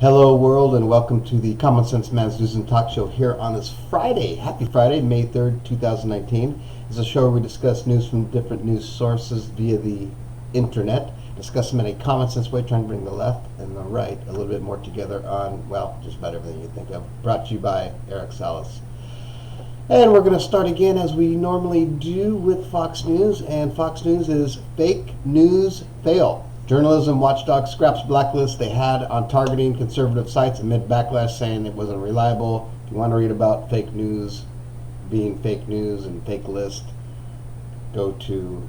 Hello, world, and welcome to the Common Sense Man's News and Talk Show here on this Friday. Happy Friday, May 3rd, 2019. It's a show where we discuss news from different news sources via the internet, discuss them in a common sense way, trying to bring the left and the right a little bit more together on, well, just about everything you think of. Brought to you by Eric Salas. And we're going to start again as we normally do with Fox News, and Fox News is fake news fail. Journalism watchdog scraps blacklist they had on targeting conservative sites amid backlash saying it wasn't reliable. If you want to read about fake news being fake news and fake list, go to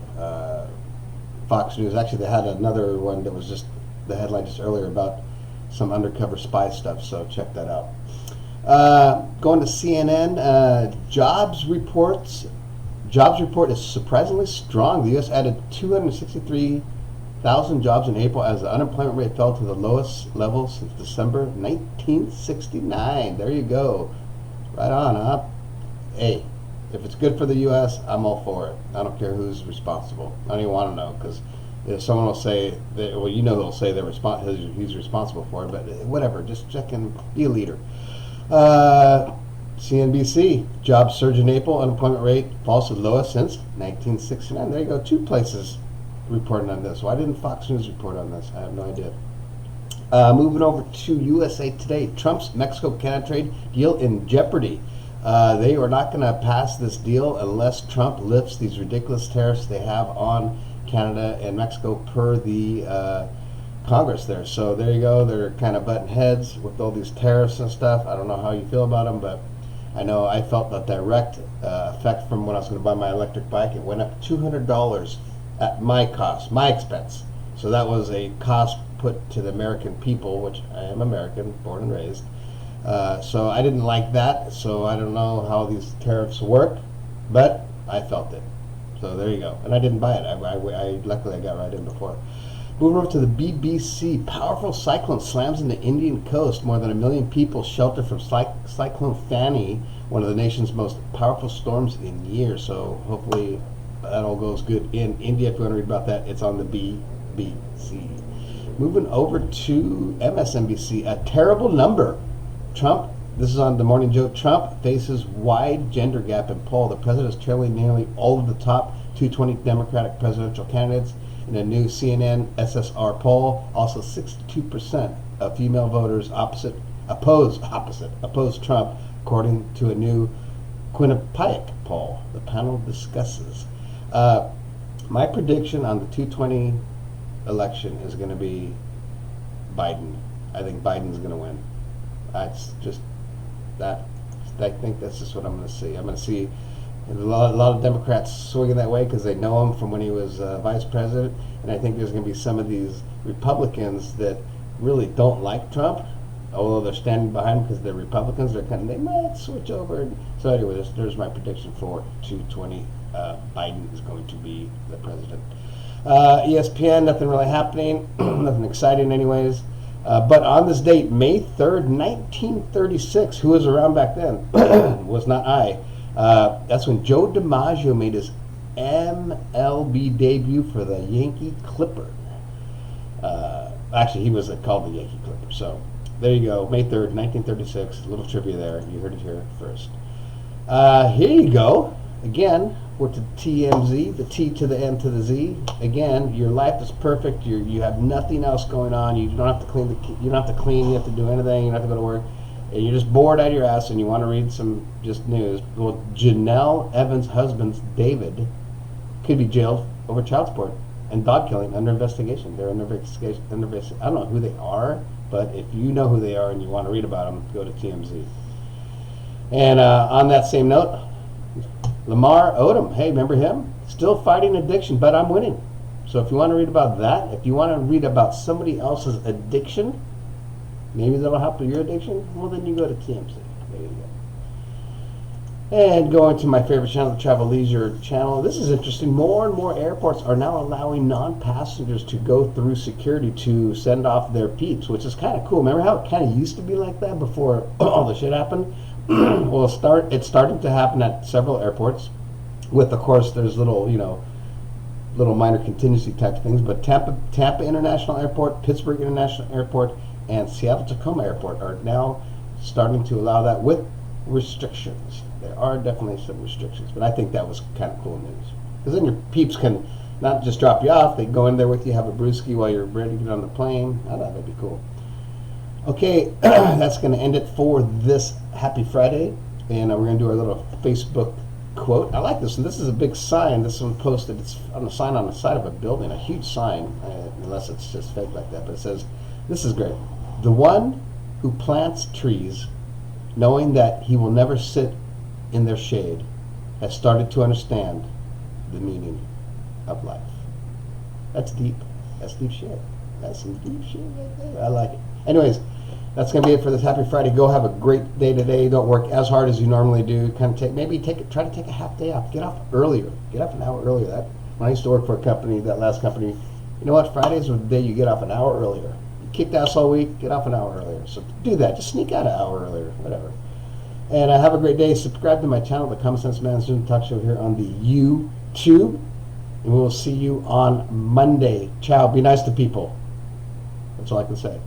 Fox News. Actually, they had another one that was just the headline just earlier about some undercover spy stuff, so check that out. Going to CNN, jobs report is surprisingly strong. The U.S. added 263,000 jobs in April as the unemployment rate fell to the lowest level since December 1969. There you go. Right on, huh? Hey, if it's good for the U.S., I'm all for it. I don't care who's responsible. I don't even want to know, because if someone will say, well, you know they'll say he's responsible for it, but whatever, just check and be a leader. CNBC, jobs surge in April, unemployment rate falls to the lowest since 1969. There you go, two places reporting on this. Why didn't Fox News report on this? I have no idea. Moving over to USA Today, Trump's Mexico-Canada trade deal in jeopardy. They are not going to pass this deal unless Trump lifts these ridiculous tariffs they have on Canada and Mexico per the Congress there. So there you go. They're kind of butting heads with all these tariffs and stuff. I don't know how you feel about them, but I know I felt the direct effect from when I was going to buy my electric bike. It went up $200 at my cost, my expense. So that was a cost put to the American people, which I am American, born and raised. So I didn't like that. So I don't know how these tariffs work, but I felt it. So there you go. And I didn't buy it. Luckily I got right in before. Moving over to the BBC, powerful cyclone slams into Indian coast. More than 1 million people shelter from Cyclone Fani, one of the nation's most powerful storms in years. So hopefully that all goes good in India. If you want to read about that, it's on the BBC. Moving over to MSNBC, a terrible number. Trump, this is on the Morning Joe, Trump faces wide gender gap in poll. The president is trailing nearly all of the top 220 Democratic presidential candidates. In a new CNN SSR poll, also 62% of female voters oppose Trump, according to a new Quinnipiac poll. The panel discusses. My prediction on the 220 election is going to be Biden. I think Biden's going to win. That's just that. I think that's just what I'm going to see. I'm going to see a lot of Democrats swinging that way because they know him from when he was vice president, and I think there's going to be some of these Republicans that really don't like Trump, although they're standing behind him because they're Republicans. They might switch over. So anyway, there's my prediction for 220. Biden is going to be the president. ESPN, nothing really happening, nothing exciting, anyways. But on this date, May 3rd, 1936, who was around back then? Was not I. That's when Joe DiMaggio made his MLB debut for the Yankee Clipper. Actually, he was called the Yankee Clipper. So there you go, May 3rd, 1936. A little trivia there. You heard it here first. Here you go. Again, we're to TMZ, the T to the M to the Z. Again, your life is perfect. You have nothing else going on. You don't have to clean. You don't have to clean. You have to do anything. You don't have to go to work. And you're just bored out of your ass and you want to read some just news. Well, Janelle Evans' husband, David, could be jailed over child support and dog killing under investigation. They're under investigation. I don't know who they are, but if you know who they are and you want to read about them, go to TMZ. And on that same note, Lamar Odom, hey, remember him? Still fighting addiction, but I'm winning. So if you want to read about that, if you want to read about somebody else's addiction, maybe that'll help with your addiction, well, then you go to TMZ. There you go. And going to my favorite channel, the Travel Leisure channel. This is interesting. More and more airports are now allowing non-passengers to go through security to send off their peeps, which is kind of cool. Remember how it kind of used to be like that before all the shit happened? Well, it's starting to happen at several airports. With, of course, there's little minor contingency type things. But Tampa International Airport, Pittsburgh International Airport, and Seattle-Tacoma Airport are now starting to allow that with restrictions. There are definitely some restrictions, but I think that was kind of cool news. Because then your peeps can not just drop you off, they go in there with you, have a brewski while you're ready to get on the plane. I thought that'd be cool. Okay, that's going to end it for this Happy Friday, and we're going to do our little Facebook quote. I like this one. This is a big sign. This one posted. It's on a sign on the side of a building, a huge sign, unless it's just fake like that. But it says, this is great. The one who plants trees, knowing that he will never sit in their shade, has started to understand the meaning of life. That's deep. That's deep shit. That's some deep shit right there. I like it. Anyways, that's going to be it for this Happy Friday. Go have a great day today. Don't work as hard as you normally do. Try to take a half day off. Get off earlier. Get off an hour earlier. When I used to work for a company, that last company, you know what? Fridays were the day you get off an hour earlier. You kicked ass all week, get off an hour earlier. So do that. Just sneak out an hour earlier, whatever. And have a great day. Subscribe to my channel, the Common Sense Man Zoom Talk Show here on the YouTube. And we will see you on Monday. Ciao. Be nice to people. That's all I can say.